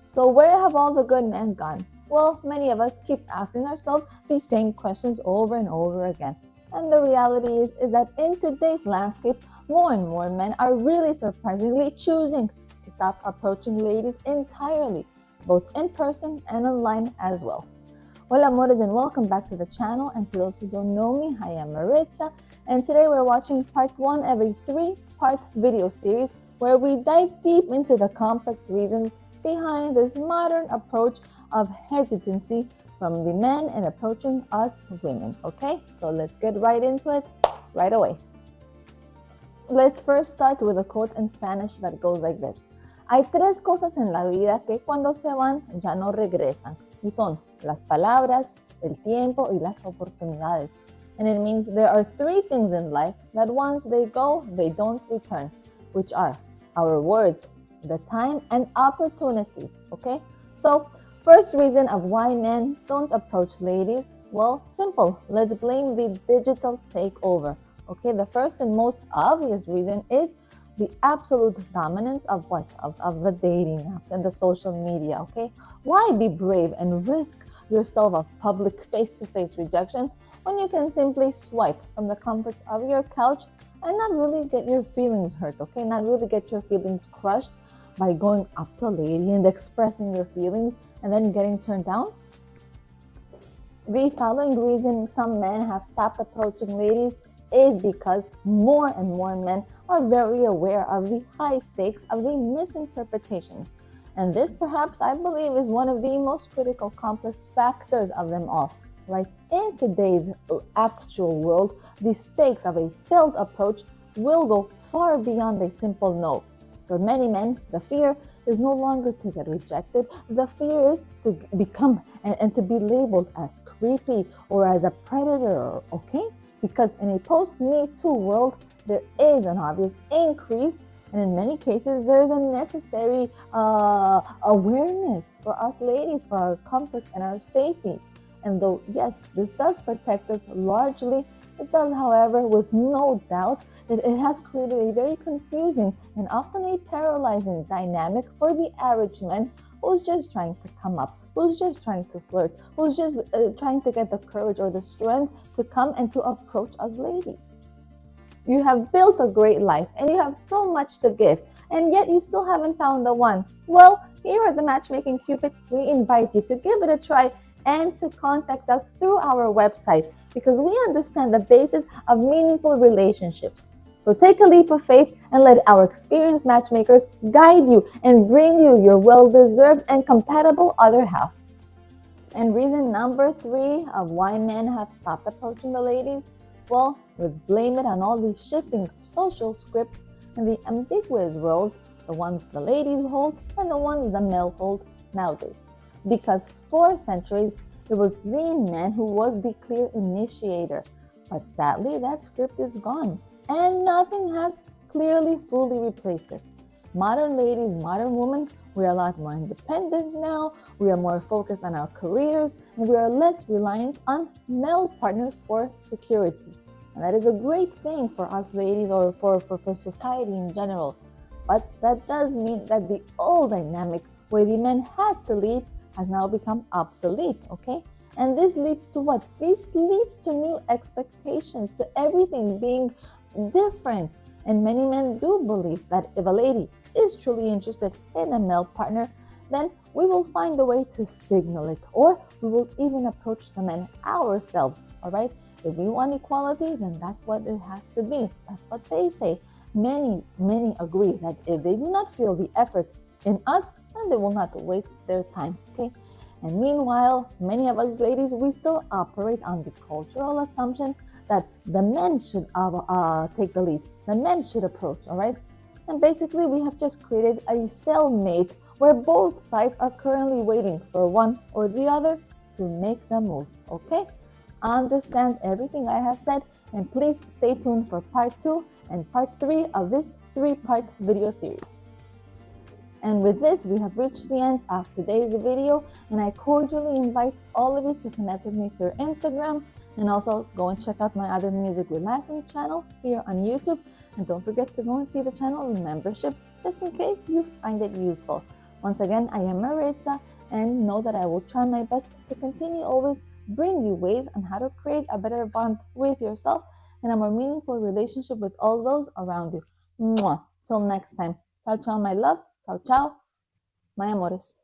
So where have all the good men gone? Well, many of us keep asking ourselves these same questions over and over again. And the reality is that in today's landscape, more and more men are really surprisingly choosing to stop approaching ladies entirely, both in person and online as well. Hola amores and welcome back to the channel, and to those who don't know me, I am Maritza, and today we're watching part 1 of a 3-part video series where we dive deep into the complex reasons behind this modern approach of hesitancy from the men in approaching us women. Okay, so let's get right into it right away. Let's first start with a quote in Spanish that goes like this. Hay tres cosas en la vida que cuando se van ya no regresan, y son las palabras, el tiempo y las oportunidades. And it means there are 3 things in life that once they go, they don't return, which are our words, the time, and opportunities. Okay, so first reason of why men don't approach ladies, well, simple. Let's blame the digital takeover. Okay, the first and most obvious reason is the absolute dominance of what? Of the dating apps and the social media. Okay, why be brave and risk yourself of public face-to-face rejection when you can simply swipe from the comfort of your couch and not really get your feelings hurt? Okay, not really get your feelings crushed by going up to a lady and expressing your feelings and then getting turned down? The following reason some men have stopped approaching ladies is because more and more men are very aware of the high stakes of the misinterpretations. And this, perhaps, I believe, is one of the most critical complex factors of them all. Right? In today's actual world, the stakes of a failed approach will go far beyond a simple no. For many men, the fear is no longer to get rejected. The fear is to become and to be labeled as creepy or as a predator, okay? Because in a post-Me Too world, there is an obvious increase, and in many cases, there is a necessary awareness for us ladies, for our comfort and our safety. And though, yes, this does protect us largely, it does, however, with no doubt, it has created a very confusing and often a paralyzing dynamic for the average man who's just trying to come up, who's just trying to flirt, who's just trying to get the courage or the strength to come and to approach us ladies. You have built a great life and you have so much to give, and yet you still haven't found the one. Well, here at the Matchmaking Cupid, we invite you to give it a try and to contact us through our website, because we understand the basis of meaningful relationships. So take a leap of faith and let our experienced matchmakers guide you and bring you your well-deserved and compatible other half. And reason number 3 of why men have stopped approaching the ladies, well, let's blame it on all the shifting social scripts and the ambiguous roles, the ones the ladies hold and the ones the male hold nowadays. Because for centuries, it was the man who was the clear initiator. But sadly, that script is gone, and nothing has clearly fully replaced it. Modern ladies, modern women, we are a lot more independent now, we are more focused on our careers, and we are less reliant on male partners for security. And that is a great thing for us ladies, or for society in general. But that does mean that the old dynamic where the men had to lead has now become obsolete, okay? And this leads to what? This leads to new expectations, to everything being different. And many men do believe that if a lady is truly interested in a male partner, then we will find a way to signal it, or we will even approach the men ourselves, all right? If we want equality, then that's what it has to be. That's what they say. Many agree that if they do not feel the effort in us, then they will not waste their time, okay? And meanwhile, many of us ladies, we still operate on the cultural assumption that the men should take the lead, the men should approach, all right? And basically, we have just created a stalemate where both sides are currently waiting for one or the other to make the move, okay? Understand everything I have said, and please stay tuned for part 2 and part 3 of this 3-part video series. And with this, we have reached the end of today's video, and I cordially invite all of you to connect with me through Instagram, and also go and check out my other music relaxing channel here on YouTube. And don't forget to go and see the channel membership, just in case you find it useful. Once again, I am Maritza, and know that I will try my best to continue always bring you ways on how to create a better bond with yourself and a more meaningful relationship with all those around you. Mwah. Till next time. Ciao, ciao, my love. Ciao, ciao, my amores.